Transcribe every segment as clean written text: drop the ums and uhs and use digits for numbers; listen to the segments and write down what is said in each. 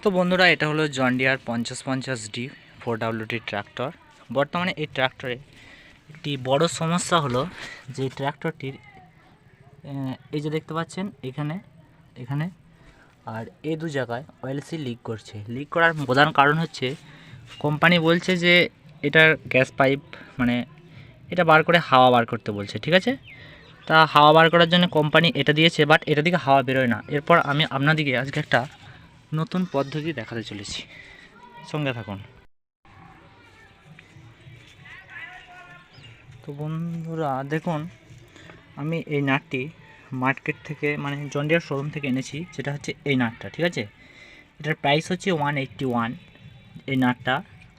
তো বন্ধুরা, এটা হলো John Deere 5050D 4WD tractor. বর্তমানে এই ট্র্যাক্টরে একটি বড় সমস্যা হলো যে ট্র্যাক্টরটির এই যে দেখতে পাচ্ছেন এখানে আর এই দু জায়গায় অয়েল সিল লিক করছে। লিক করার প্রধান কারণ হচ্ছে কোম্পানি বলছে যে এটার গ্যাস পাইপ মানে এটা বার করে হাওয়া বার করতে বলছে, ঠিক আছে। তা হাওয়া বার করার জন্য কোম্পানি এটা দিয়েছে, বাট এটা দিকে হাওয়া বেরোয় না। এরপর আমি আপনাদেরকে আজকে একটা নতুন পদ্ধতি দেখাতে চলেছি, সঙ্গে থাকুন। তো বন্ধুরা দেখুন, আমি এই নাটটি মার্কেট থেকে মানে জন ডিয়ার শোরুম থেকে এনেছি, যেটা হচ্ছে এই নাটটা, ঠিক আছে। এটার প্রাইস হচ্ছে 181 এই নাটটা।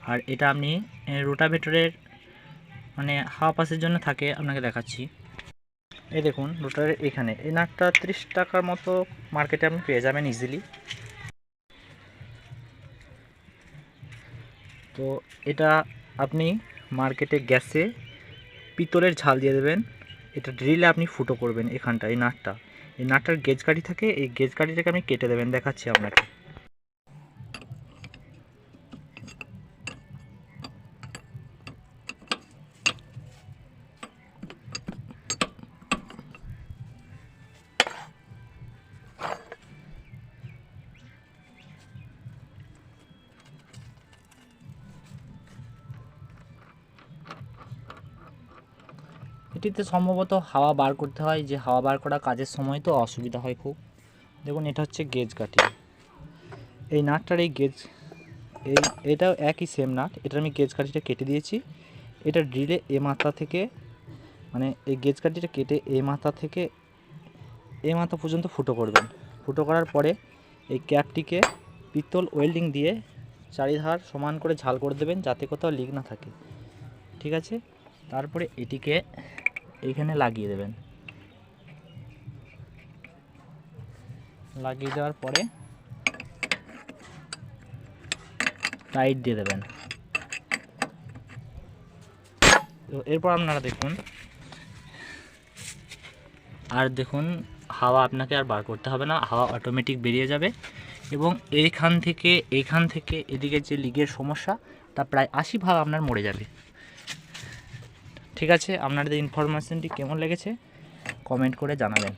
আর এটা আপনি রোটাভেটরের মানে হাওয়া পাসের জন্য থাকে, আপনাকে দেখাচ্ছি। এই দেখুন রোটারের এখানে এই নাটটা 30 টাকার মতো মার্কেটে আপনি পেয়ে যাবেন ইজিলি। তো এটা আপনি মার্কেটে গ্যাসে পিতলের ঝাল দিয়ে দেবেন, এটা ড্রিলে আপনি ফুটো করবেন এখানটা। এই নাটটার গেজ কাঠি থাকে, এই গেজ কাঠিটাকে আপনি কেটে দেবেন, দেখাচ্ছি আপনাকে। এটিতে সম্ভবত হাওয়া বার করতে হয়, যে হাওয়া বার করা কাজের সময় তো অসুবিধা হয় খুব। দেখুন এটা হচ্ছে গেজ কাঠি, এই নাটটার এই গেজ এটাও একই সেম নাট। এটা আমি গেজ কাঠিটা কেটে দিয়েছি। এটা ড্রিলে এ মাথা থেকে মানে এই গেজ কাঠিটা কেটে এ মাথা থেকে এ মাথা পর্যন্ত ফুটো করবেন। ফুটো করার পরে এই ক্যাপটিকে পিতল ওয়েল্ডিং দিয়ে চারিধার সমান করে ঝাল করে দেবেন, যাতে কোথাও লিক না থাকে, ঠিক আছে। তারপরে এটিকে এইখানে লাগিয়ে দেবেন। লাগিয়ে দেওয়ার পরে টাইট দিয়ে দেবেন। তো এরপর আপনারা দেখুন, আর দেখুন হাওয়া আপনাকে আর বার করতে হবে না, হাওয়া অটোমেটিক বেরিয়ে যাবে। এবং এইখান থেকে এদিকে যে লিকের সমস্যা, তা প্রায় 80 ভাগ আপনার মরে যাবে, ঠিক আছে। আপনাদের ইনফরমেশনটি কেমন লেগেছে কমেন্ট করে জানাবেন।